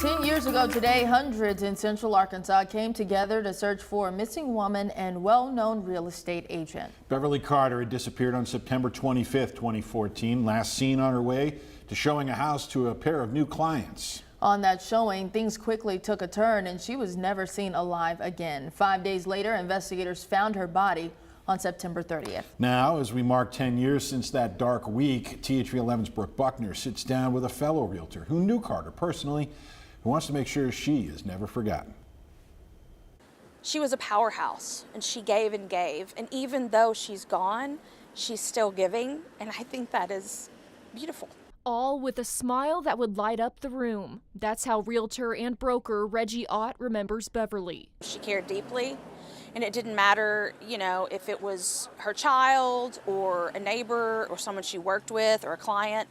10 years ago today, hundreds in Central Arkansas came together to search for a missing woman and well-known real estate agent. Beverly Carter had disappeared on September 25th, 2014, last seen on her way to showing a house to a pair of new clients. On that showing, things quickly took a turn and she was never seen alive again. 5 days later, investigators found her body on September 30th. Now, as we mark 10 years since that dark week, THV 11's Brooke Buckner sits down with a fellow realtor who knew Carter personally, who wants to make sure she is never forgotten. She was a powerhouse and she gave and gave. And even though she's gone, she's still giving. And I think that is beautiful. All with a smile that would light up the room. That's how realtor and broker Reggie Ott remembers Beverly. She cared deeply, and it didn't matter, if it was her child or a neighbor or someone she worked with or a client.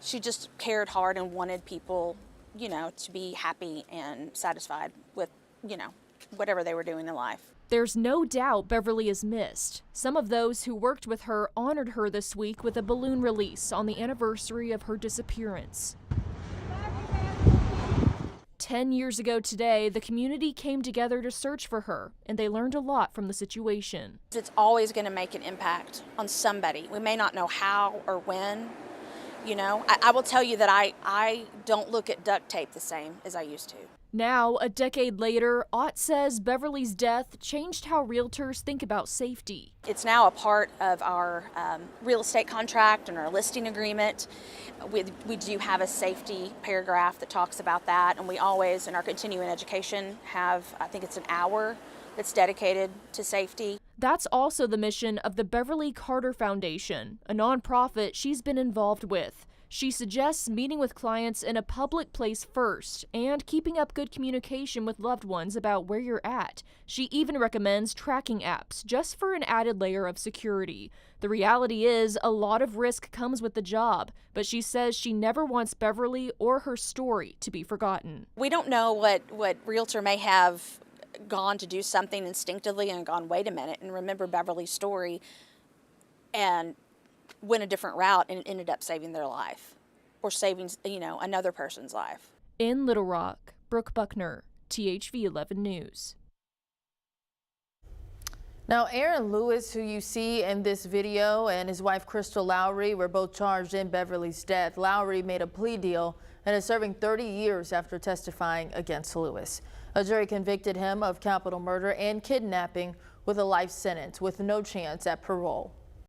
She just cared hard and wanted people, to be happy and satisfied with, whatever they were doing in life. There's no doubt Beverly is missed. Some of those who worked with her honored her this week with a balloon release on the anniversary of her disappearance. 10 years ago today, the community came together to search for her, and they learned a lot from the situation. It's always going to make an impact on somebody. We may not know how or when. I will tell you that I don't look at duct tape the same as I used to. Now, a decade later, Ott says Beverly's death changed how realtors think about safety. It's now a part of our real estate contract and our listing agreement. We do have a safety paragraph that talks about that, and we always, in our continuing education, have, I think it's an hour that's dedicated to safety. That's also the mission of the Beverly Carter Foundation, a nonprofit she's been involved with. She suggests meeting with clients in a public place first and keeping up good communication with loved ones about where you're at. She even recommends tracking apps just for an added layer of security. The reality is a lot of risk comes with the job, but she says she never wants Beverly or her story to be forgotten. We don't know what realtor may have gone to do something instinctively and gone, wait a minute, and remember Beverly's story and went a different route and ended up saving their life or saving, another person's life. In Little Rock, Brooke Buckner, THV 11 News. Now, Aaron Lewis, who you see in this video, and his wife Crystal Lowry were both charged in Beverly's death. Lowry made a plea deal and is serving 30 years after testifying against Lewis. A jury convicted him of capital murder and kidnapping with a life sentence with no chance at parole.